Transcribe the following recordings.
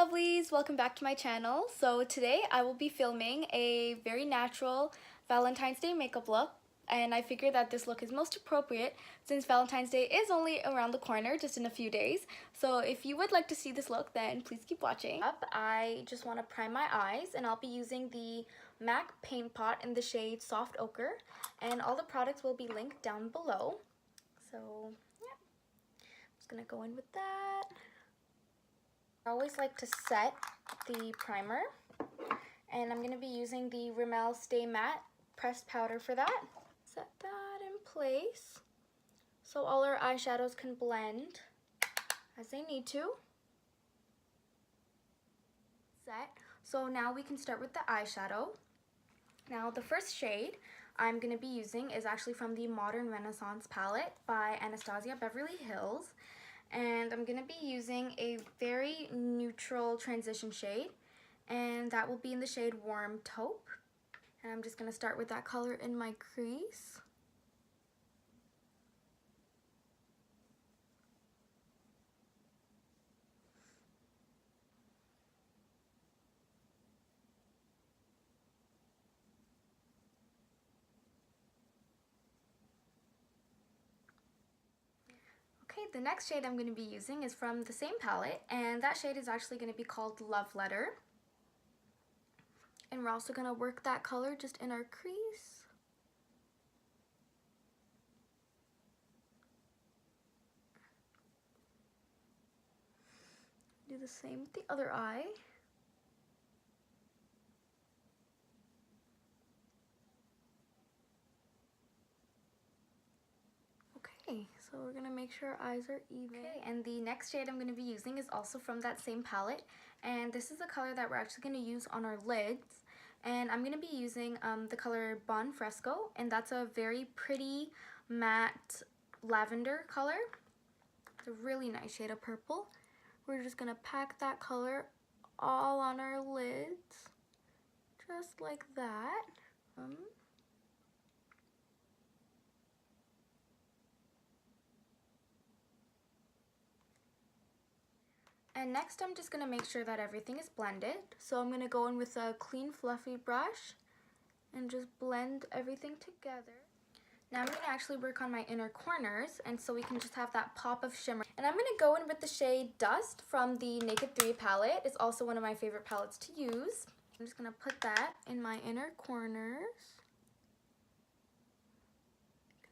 lovelies, welcome back to my channel. So today I will be filming a very natural Valentine's Day makeup look, and I figured that this look is most appropriate since Valentine's Day is only around the corner, just in a few days. So if you would like to see this look, then please keep watching. I just want to prime my eyes, and I'll be using the MAC Paint Pot in the shade Soft Ochre, and all the products will be linked down below. So yeah, I'm just gonna go in with that. I always like to set the primer, and I'm going to be using the Rimmel Stay Matte pressed powder for that. Set that in place so all our eyeshadows can blend as they need to. Set. So now we can start with the eyeshadow. Now the first shade I'm going to be using is actually from the Modern Renaissance palette by Anastasia Beverly Hills. And I'm going to be using a very neutral transition shade, and that will be in the shade Warm Taupe. And I'm just going to start with that color in my crease. Okay, the next shade I'm going to be using is from the same palette, and that shade is actually going to be called Love Letter. And we're also going to work that color just in our crease. Do the same with the other eye. Okay, so we're going to make sure our eyes are even. Okay, and the next shade I'm going to be using is also from that same palette, and this is the color that we're actually going to use on our lids. And I'm going to be using the color Bon Fresco, and that's a very pretty matte lavender color. It's a really nice shade of purple. We're just going to pack that color all on our lids, just like that. And next I'm just going to make sure that everything is blended. So I'm going to go in with a clean fluffy brush and just blend everything together. Now I'm going to actually work on my inner corners, and so we can just have that pop of shimmer. And I'm going to go in with the shade Dust from the Naked 3 palette. It's also one of my favorite palettes to use. I'm just going to put that in my inner corners.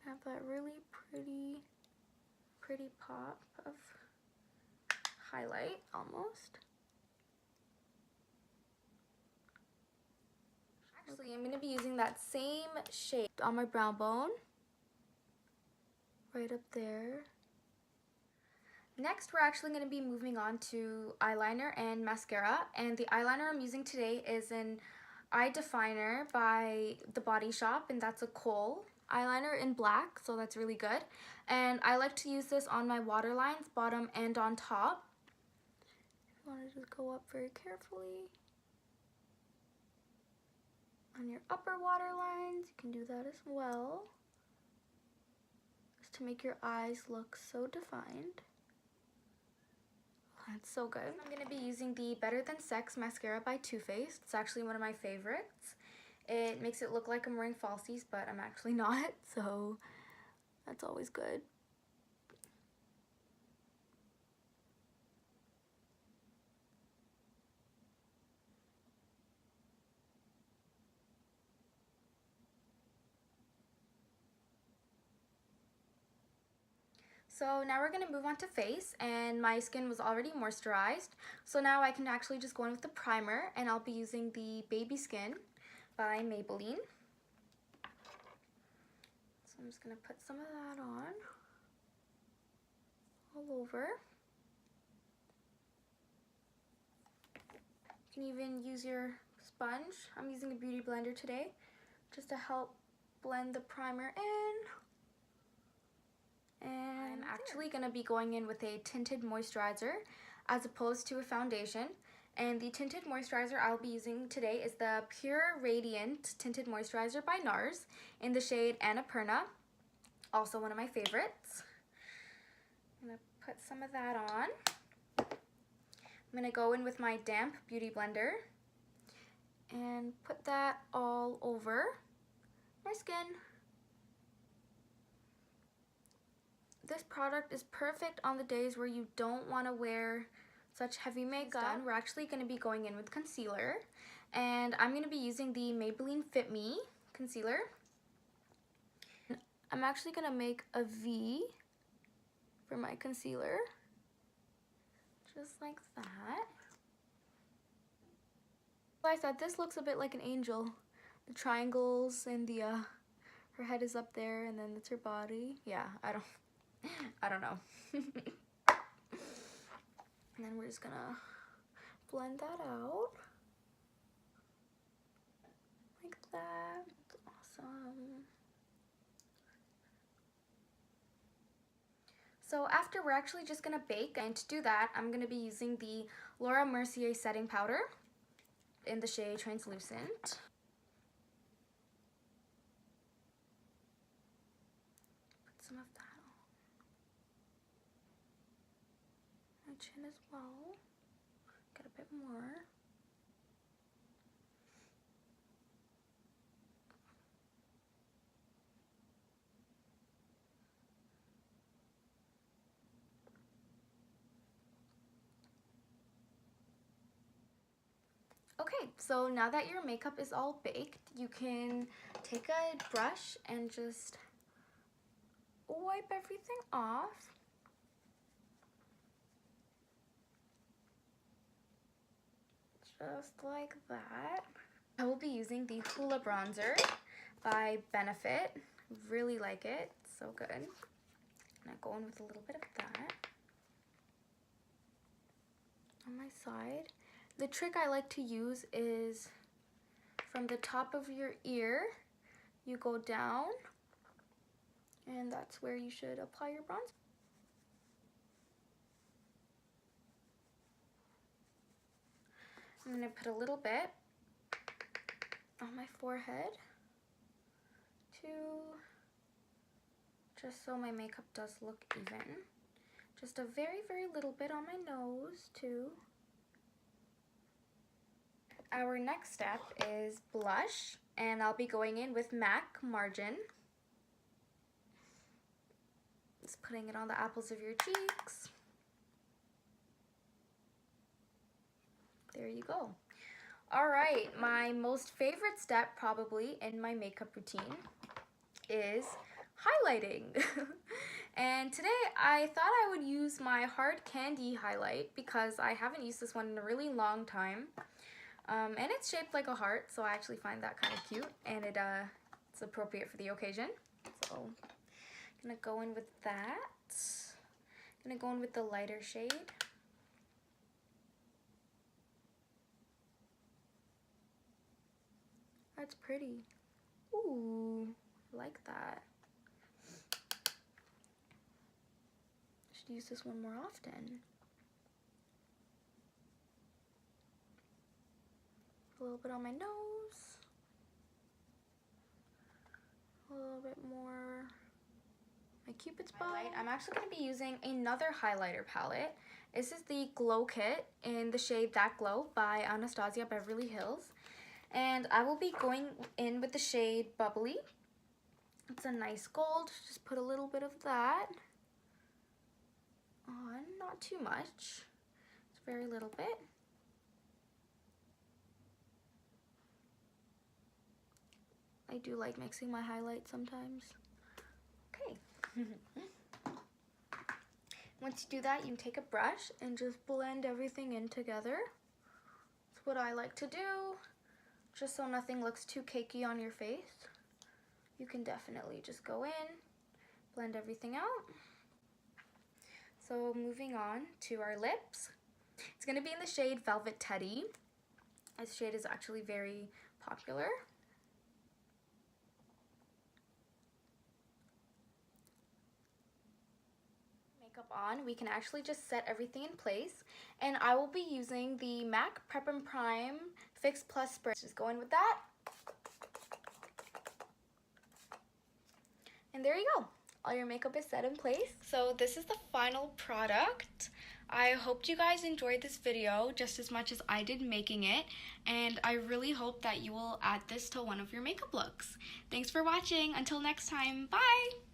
Have that really pretty pop of highlight almost. Actually, I'm going to be using that same shade on my brow bone, right up there. Next, we're actually going to be moving on to eyeliner and mascara, and the eyeliner I'm using today is an Eye Definer by The Body Shop, and that's a Kohl eyeliner in black, so that's really good. And I like to use this on my waterlines, bottom and on top. I want to just go up very carefully. On your upper waterlines, you can do that as well, just to make your eyes look so defined. Oh, that's so good. I'm going to be using the Better Than Sex mascara by Too Faced. It's actually one of my favorites. It makes it look like I'm wearing falsies, but I'm actually not, so that's always good. So now we're going to move on to face, and my skin was already moisturized. So now I can actually just go in with the primer, and I'll be using the Baby Skin by Maybelline. So I'm just going to put some of that on all over. You can even use your sponge. I'm using a beauty blender today just to help blend the primer in. And I'm actually going to be going in with a tinted moisturizer as opposed to a foundation. And the tinted moisturizer I'll be using today is the Pure Radiant Tinted Moisturizer by NARS in the shade Annapurna, also one of my favorites. I'm going to put some of that on. I'm gonna go in with my damp beauty blender and put that all over my skin. This product is perfect on the days where you don't want to wear such heavy makeup. We're actually going to be going in with concealer, and I'm going to be using the Maybelline Fit Me concealer. I'm actually going to make a V for my concealer, just like that. Like I said, this looks a bit like an angel. The triangles and the her head is up there, and then that's her body. Yeah, I don't know. And then we're just gonna blend that out like that. Awesome. So after, we're actually just gonna bake, and to do that I'm gonna be using the Mercier setting powder in the shade Translucent. Put some of that on my chin as well. Get a bit more. Okay, so now that your makeup is all baked, you can take a brush and just wipe everything off. Just like that. I will be using the Hoola bronzer by Benefit. Really like it, so good. I'm gonna go in with a little bit of that on my side. The trick I like to use is from the top of your ear, you go down, and that's where you should apply your bronzer. I'm going to put a little bit on my forehead just so my makeup does look even. Just a very, very little bit on my nose too. Our next step is blush, and I'll be going in with MAC Margin. Just putting it on the apples of your cheeks. There you go. Alright, my most favorite step probably in my makeup routine is highlighting. And today I thought I would use my Hard Candy highlight because I haven't used this one in a really long time. And it's shaped like a heart, so I actually find that kind of cute, and it's appropriate for the occasion. So I'm gonna go in with that. I'm gonna go in with the lighter shade. That's pretty. Ooh, I like that. Should use this one more often. A little bit on my nose. A little bit more my Cupid's bow. I'm actually going to be using another highlighter palette. This is the Glow Kit in the shade That Glow by Anastasia Beverly Hills. And I will be going in with the shade Bubbly. It's a nice gold. Just put a little bit of that on, not too much. It's a very little bit. I do like mixing my highlights sometimes. Okay. Once you do that, you can take a brush and just blend everything in together. That's what I like to do, just so nothing looks too cakey on your face. You can definitely just go in, blend everything out. So moving on to our lips. It's going to be in the shade Velvet Teddy. This shade is actually very popular. Makeup on, we can actually just set everything in place, and I will be using the MAC Prep and Prime Fix Plus Spray. Just go in with that, and there you go. All your makeup is set in place. So this is the final product. I hoped you guys enjoyed this video just as much as I did making it, and I really hope that you will add this to one of your makeup looks. Thanks for watching. Until next time, bye!